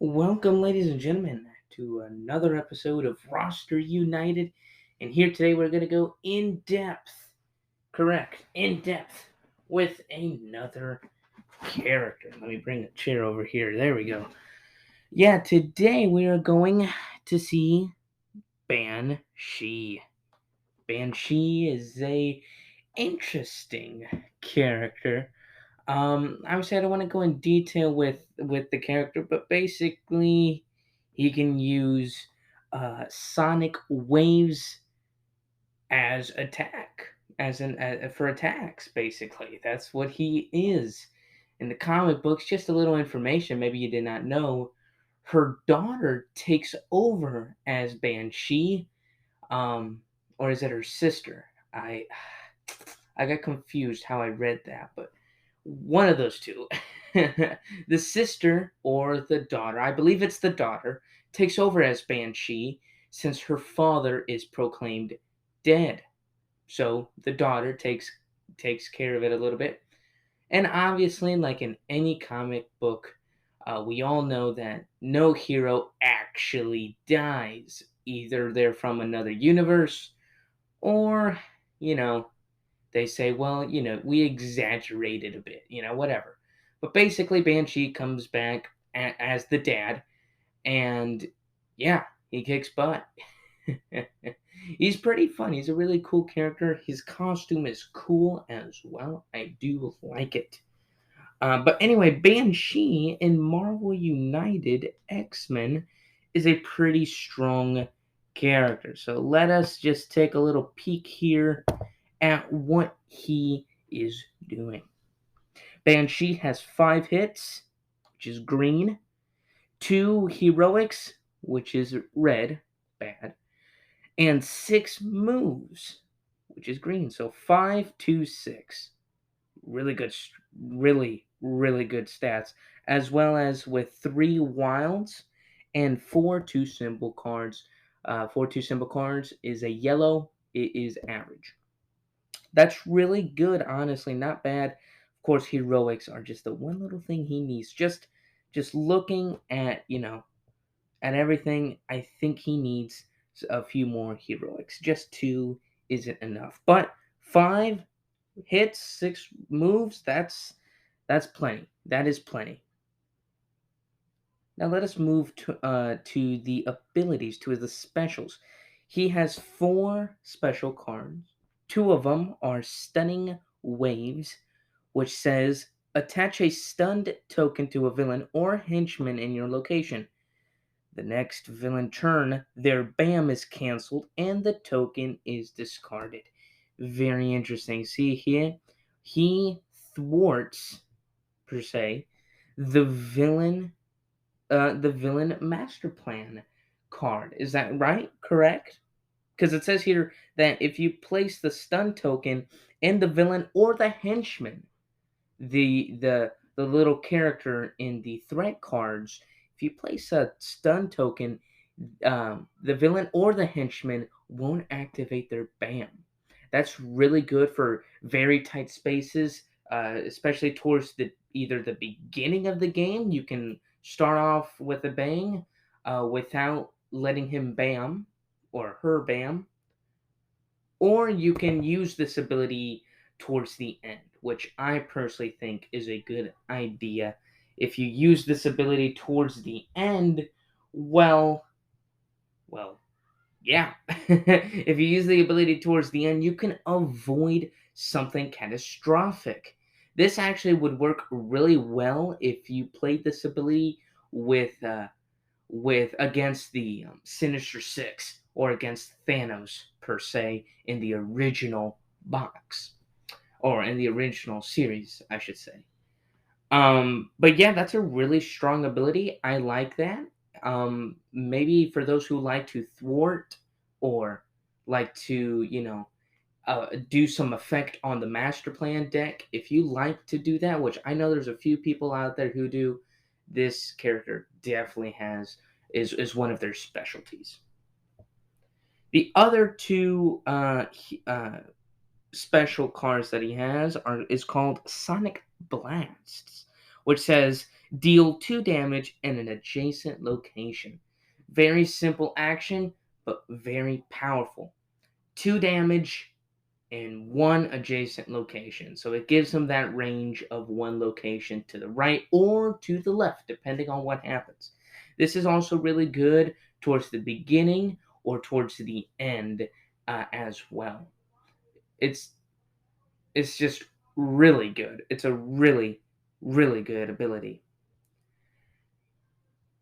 Welcome, ladies and gentlemen, to another episode of Roster United. And here today we're going to go in depth, correct, in depth with another character. Let me bring a chair over here. There we go. Yeah, today we are going to see Banshee. Banshee is a interesting character. Obviously, I don't want to go in detail with the character, but basically, he can use sonic waves as attack, for attacks. Basically, that's what he is in the comic books. Just a little information, maybe you did not know. Her daughter takes over as Banshee, um, or is it her sister? I got confused how I read that, but one of those two. The sister or the daughter, I believe it's the daughter, takes over as Banshee since her father is proclaimed dead. So the daughter takes care of it a little bit. And obviously, like in any comic book, we all know that no hero actually dies. Either they're from another universe, or, you know, they say, well, we exaggerated a bit, whatever. But basically, Banshee comes back as the dad, and yeah, he kicks butt. He's pretty fun. He's a really cool character. His costume is cool as well. I do like it. But anyway, Banshee in Marvel United X-Men is a pretty strong character. So let us just take a little peek here at what he is doing. Banshee has 5 hits, which is green, 2 heroics, which is red, bad, and 6 moves, which is green. So 5, 2, 6. Really good, really good stats, as well as with 3 wilds and 4 2 symbol cards. 4 2 symbol cards is a yellow, it is average. That's really good, honestly, not bad. Of course, heroics are just the one little thing he needs. Just looking at, at everything, I think he needs a few more heroics. Just 2 isn't enough. But 5 hits, 6 moves, that's plenty. That is plenty. Now let us move to the abilities, to the specials. He has 4 special cards. 2 of them are Stunning Waves, which says attach a stunned token to a villain or henchman in your location. The next villain turn, their BAM is cancelled and the token is discarded. Very interesting. See here, he thwarts, per se, the villain master plan card. Is that right? Correct? Because it says here that if you place the stun token in the villain or the henchman, the little character in the threat cards, if you place a stun token, the villain or the henchman won't activate their BAM. That's really good for very tight spaces, especially towards the either the beginning of the game. You can start off with a bang without letting him BAM or her BAM, or you can use this ability towards the end, which I personally think is a good idea. If you use this ability towards the end, well, well, yeah. If you use the ability towards the end, you can avoid something catastrophic. This actually would work really well if you played this ability with against the Sinister Six or against Thanos per se in the original box or in the original series, I should say. But yeah, that's a really strong ability. I like that. Maybe for those who like to thwart or like to, do some effect on the master plan deck, if you like to do that, which I know there's a few people out there who do, this character definitely is one of their specialties. The other 2 special cards that he has is called Sonic Blasts, which says deal 2 damage in an adjacent location. Very simple action, but very powerful. 2 damage in one adjacent location. So it gives him that range of one location to the right or to the left, depending on what happens. This is also really good towards the beginning or towards the end as well. It's it's just really good. It's a really really good ability.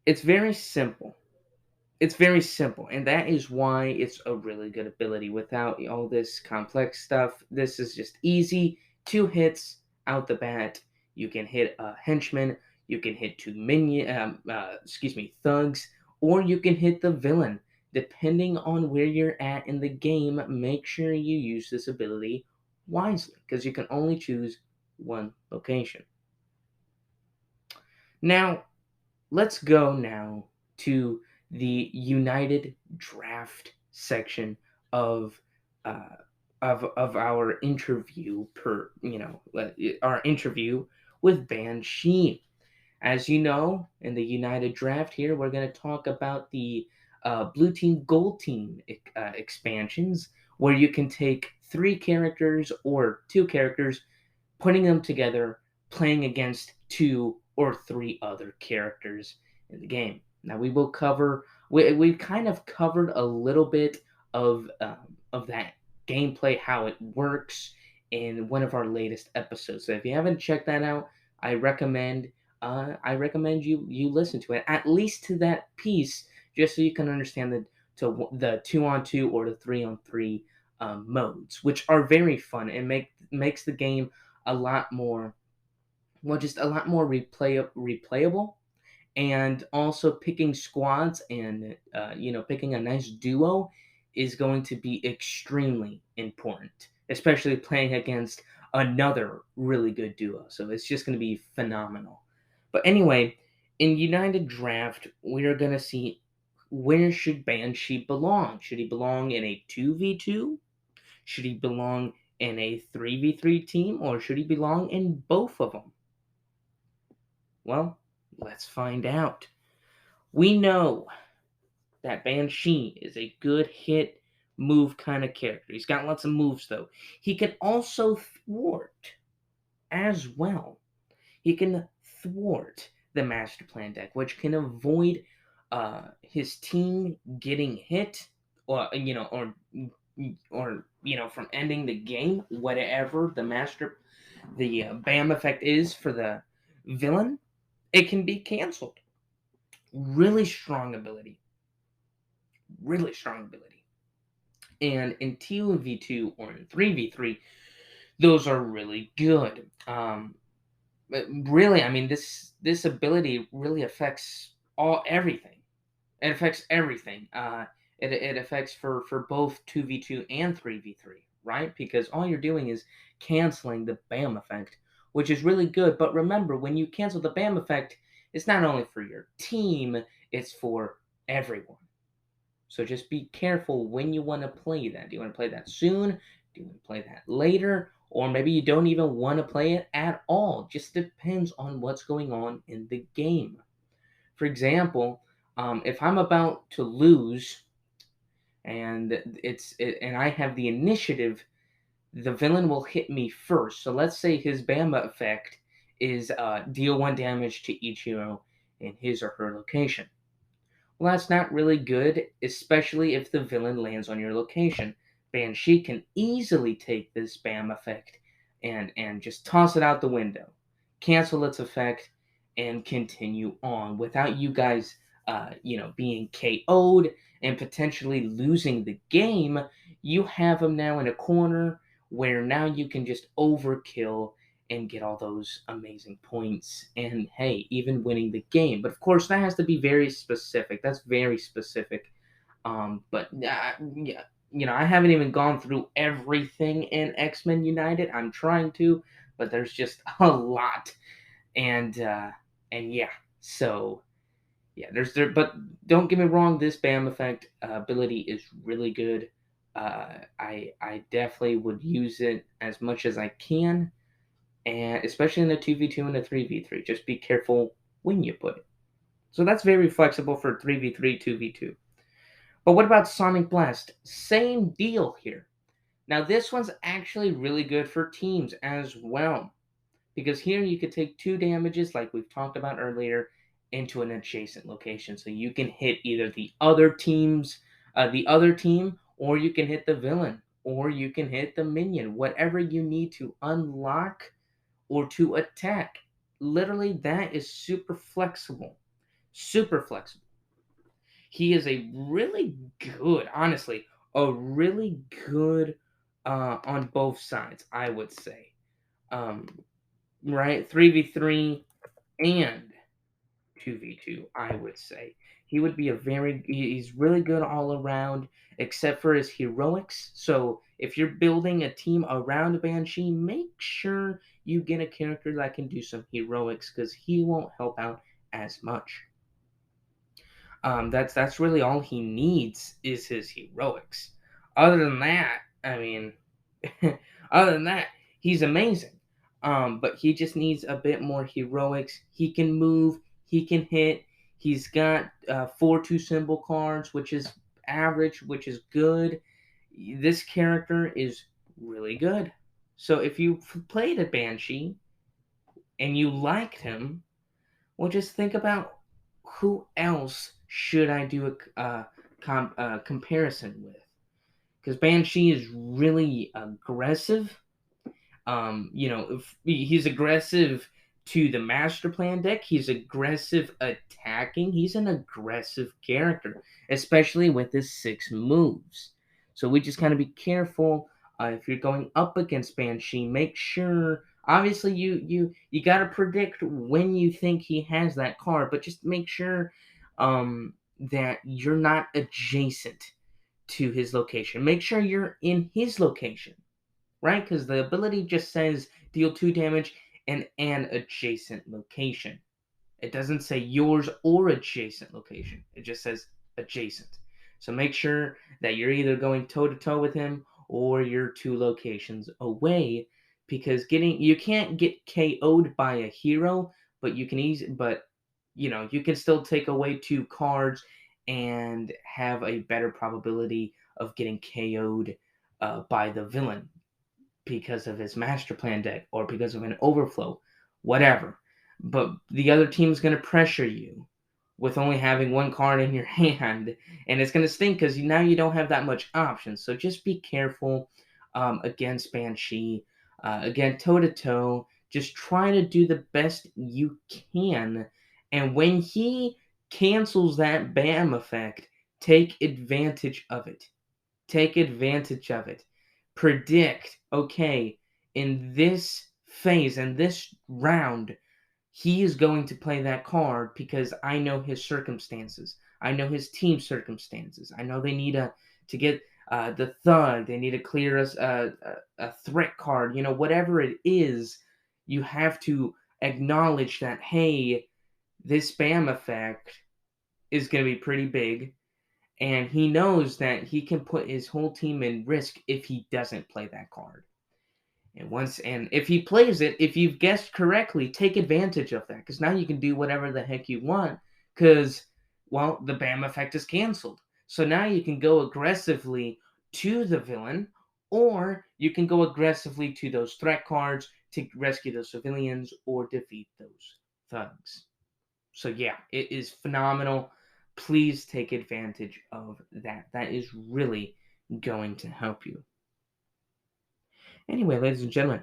It's very simple. It's very simple, and that is why it's a really good ability without all this complex stuff. This is just easy. 2 hits out the bat. You can hit a henchman, you can hit thugs, or you can hit the villain. Depending on where you're at in the game, make sure you use this ability wisely, because you can only choose one location. Now, let's go now to the United Draft section of uh, of our interview our interview with Banshee. As you know, in the United Draft here, we're going to talk about the Blue Team Gold Team expansions, where you can take 3 characters or 2 characters, putting them together, playing against 2 or 3 other characters in the game. Now we kind of covered a little bit of that gameplay, how it works, in one of our latest episodes. So if you haven't checked that out, I recommend you listen to it, at least to that piece, just so you can understand the 2-on-2 or the 3-on-3 modes, which are very fun and makes the game a lot more, just a lot more replayable. And also picking squads and picking a nice duo is going to be extremely important, especially playing against another really good duo. So it's just going to be phenomenal. But anyway, in United Draft, we're going to see, where should Banshee belong? Should he belong in a 2v2? Should he belong in a 3v3 team, or should he belong in both of them? Well, let's find out. We know that Banshee is a good hit move kind of character. He's got lots of moves, though. He can also thwart as well. He can thwart the Master Plan deck, which can avoid his team getting hit, or from ending the game. Whatever the BAM effect is for the villain, it can be canceled. Really strong ability. Really strong ability. And in 2v2 or in 3v3, those are really good. But really, I mean, this ability really affects everything. It affects everything. It affects for both 2v2 and 3v3, right? Because all you're doing is canceling the BAM effect, which is really good. But remember, when you cancel the BAM effect, it's not only for your team, it's for everyone. So just be careful when you want to play that. Do you want to play that soon? Do you want to play that later? Or maybe you don't even want to play it at all. Just depends on what's going on in the game. For example, if I'm about to lose and and I have the initiative, the villain will hit me first. So let's say his Bamba effect is deal 1 damage to each hero in his or her location. Well, that's not really good, especially if the villain lands on your location. Banshee can easily take this spam effect and just toss it out the window, cancel its effect, and continue on without you guys, being KO'd and potentially losing the game. You have him now in a corner where now you can just overkill and get all those amazing points, and hey, even winning the game. But of course that has to be very specific. That's very specific. But yeah, I haven't even gone through everything in X-Men United. I'm trying to, but there's just a lot. And yeah, so yeah, but don't get me wrong, this BAM effect ability is really good. I definitely would use it as much as I can, and especially in a 2v2 and a 3v3. Just be careful when you put it. So that's very flexible for 3v3, 2v2. But what about Sonic Blast? Same deal here. Now, this one's actually really good for teams as well, because here you could take two damages, like we've talked about earlier, into an adjacent location. So you can hit either the other team, or you can hit the villain, or you can hit the minion, whatever you need to unlock or to attack. Literally, that is super flexible. Super flexible. He is a really good, honestly, a really good on both sides, I would say. Um, right? 3v3 and 2v2, I would say. He would be he's really good all around, except for his heroics. So if you're building a team around Banshee, make sure you get a character that can do some heroics, because he won't help out as much. That's really all he needs is his heroics. Other than that, I mean, other than that, he's amazing. But he just needs a bit more heroics. He can move. He can hit. He's got 4 2 symbol cards, which is average, which is good. This character is really good. So if you played a Banshee and you liked him, well, just think about who else should I do a comparison with? Because Banshee is really aggressive. If he's aggressive to the master plan deck, he's aggressive attacking. He's an aggressive character, especially with his 6 moves. So we just kind of be careful if you're going up against Banshee. Make sure, obviously, you got to predict when you think he has that card, but just make sure that you're not adjacent to his location. Make sure you're in his location, right? Because the ability just says deal 2 damage in an adjacent location. It doesn't say yours or adjacent location. It just says adjacent. So make sure that you're either going toe to toe with him or you're 2 locations away, because you can't get KO'd by a hero, but you can still take away 2 cards and have a better probability of getting KO'd by the villain because of his master plan deck or because of an overflow, whatever. But the other team's going to pressure you with only having 1 card in your hand, and it's going to stink because now you don't have that much options. So just be careful against Banshee. Again, toe to toe. Just try to do the best you can. And when he cancels that BAM effect, take advantage of it. Take advantage of it. Predict, okay, in this phase, in this round, he is going to play that card because I know his circumstances. I know his team circumstances. I know they need to get the thug. They need to clear us a threat card. Whatever it is, you have to acknowledge that, hey, this spam effect is going to be pretty big, and he knows that he can put his whole team in risk if he doesn't play that card. And if he plays it, if you've guessed correctly, take advantage of that, because now you can do whatever the heck you want, because, well, the BAM effect is canceled. So now you can go aggressively to the villain, or you can go aggressively to those threat cards to rescue those civilians or defeat those thugs. So yeah, it is phenomenal. Please take advantage of that. That is really going to help you. Anyway, ladies and gentlemen,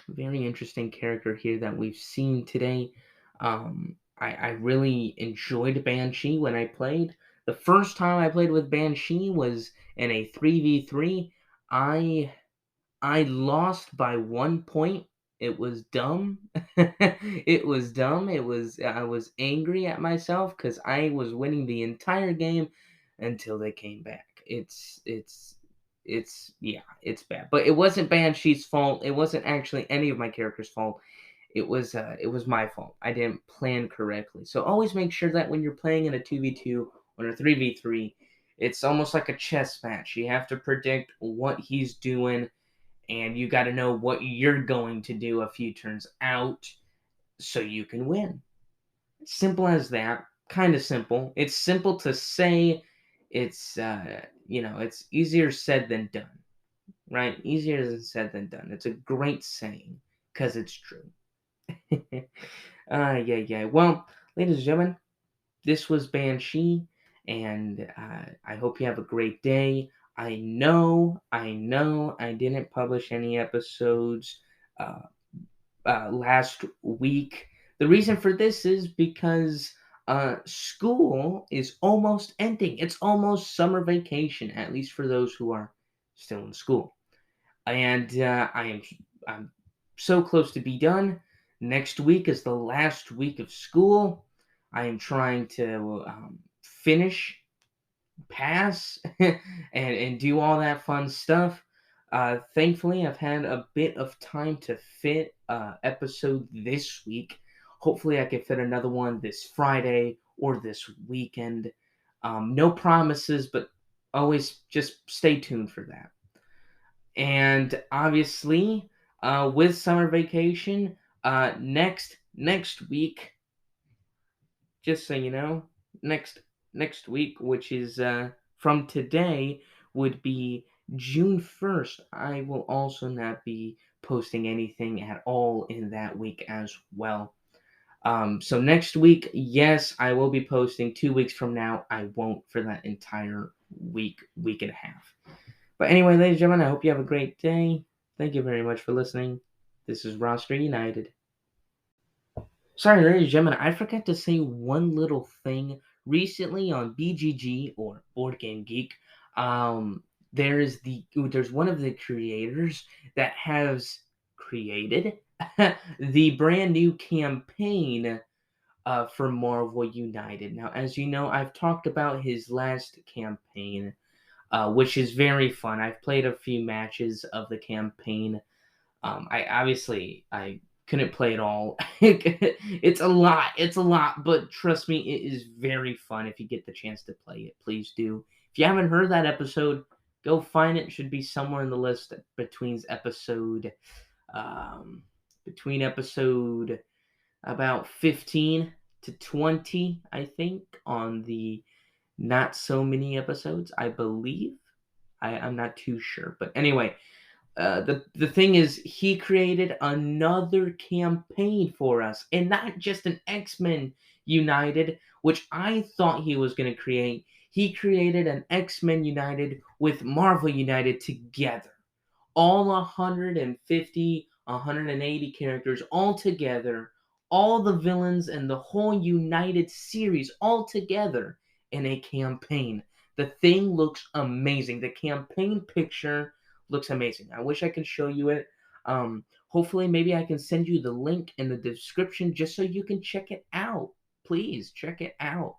very interesting character here that we've seen today. I really enjoyed Banshee when I played. The first time I played with Banshee was in a 3v3. I I lost by 1 point. It was dumb. It was dumb. I was angry at myself because I was winning the entire game until they came back. It's bad. But it wasn't Banshee's fault. It wasn't actually any of my characters' fault. It was my fault. I didn't plan correctly. So always make sure that when you're playing in a 2v2 or a 3v3, it's almost like a chess match. You have to predict what he's doing, and you got to know what you're going to do a few turns out so you can win. Simple as that. Kind of simple. It's simple to say. It's easier said than done, right? Easier said than done. It's a great saying because it's true. Yeah. Well, ladies and gentlemen, this was Banshee, and I hope you have a great day. I know, I didn't publish any episodes uh, last week. The reason for this is because school is almost ending. It's almost summer vacation, at least for those who are still in school. And I'm so close to be done. Next week is the last week of school. I am trying to finish, pass, and do all that fun stuff. Thankfully, I've had a bit of time to fit episode this week. Hopefully, I can fit another one this Friday or this weekend. No promises, but always just stay tuned for that. And obviously, with summer vacation, next week, just so you know, next next week, which is from today, would be June 1st. I will also not be posting anything at all in that week as well. So next week, yes, I will be posting. 2 weeks from now, I won't for that entire week and a half. But anyway, ladies and gentlemen, I hope you have a great day. Thank you very much for listening. This is Roster United. Sorry, ladies and gentlemen, I forgot to say one little thing. Recently on BGG or Board Game Geek, there's one of the creators that has created the brand new campaign for Marvel United. Now, as you know, I've talked about his last campaign, which is very fun. I've played a few matches of the campaign. I couldn't play it all. It's a lot. It's a lot, but trust me, it is very fun. If you get the chance to play it, please do. If you haven't heard that episode, go find it. It should be somewhere in the list um, between episode about 15 to 20, I think, on the not so many episodes, I believe. I'm not too sure, but anyway, the thing is, he created another campaign for us, and not just an X-Men United, which I thought he was going to create. He created an X-Men United with Marvel United together, all 150, 180 characters all together, all the villains and the whole United series all together in a campaign. The thing looks amazing. The campaign picture looks amazing. I wish I could show you it. Hopefully, maybe I can send you the link in the description just so you can check it out. Please check it out.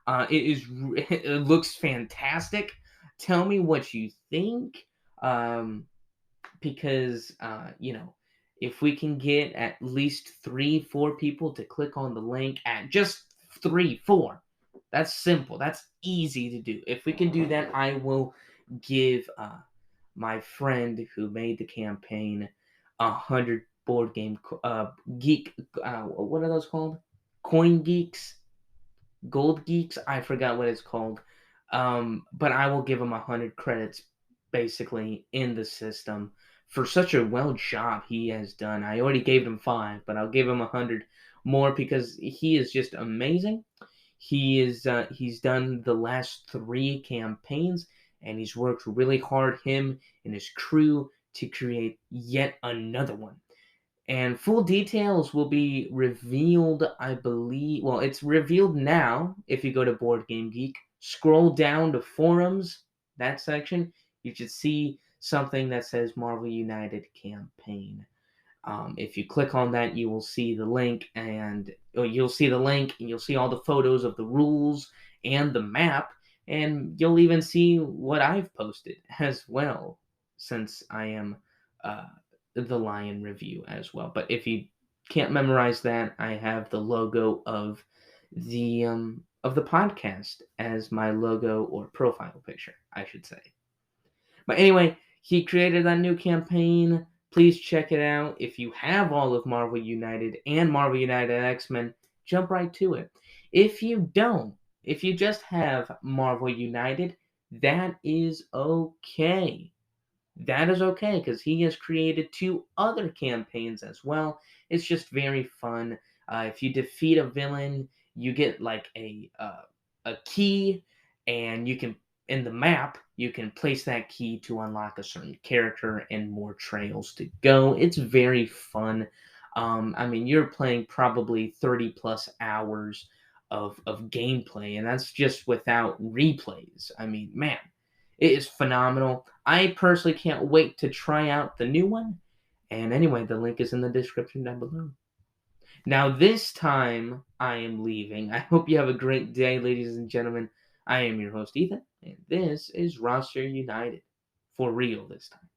It looks fantastic. Tell me what you think. Because if we can get at least 3 4 people to click on the link, at just 3 4, that's simple, that's easy to do. If we can do that, I will give my friend who made the campaign 100 board game geek, what are those called, coin geeks, gold geeks, I forgot what it's called. But I will give him 100 credits basically in the system for such a well job he has done. I already gave him 5, but I'll give him 100 more because he is just amazing. He's done the last 3 campaigns, and he's worked really hard, him and his crew, to create yet another one. And full details will be revealed, I believe. Well, it's revealed now. If you go to Board Game Geek, scroll down to forums, that section, you should see something that says Marvel United campaign. If you click on that, you will see the link, and you'll see all the photos of the rules and the map, and you'll even see what I've posted as well, since I am uh, the Lion review as well. But if you can't memorize that, I have the logo of the podcast as my logo or profile picture, I should say. But anyway, He created that new campaign. Please check it out. If you have all of Marvel United and Marvel United X-Men, jump right to it. If you don't, if you just have Marvel United, that is okay. That is okay because he has created two other campaigns as well. It's just very fun. If you defeat a villain, you get like a key, and you can in the map you can place that key to unlock a certain character and more trails to go. It's very fun. I mean, you're playing probably 30 plus hours of gameplay, and that's just without replays. I mean, man, it is phenomenal. I personally can't wait to try out the new one. And anyway, the link is in the description down below. Now, this time I am leaving. I hope you have a great day, ladies and gentlemen. I am your host, Ethan, and this is Roster United. For real this time.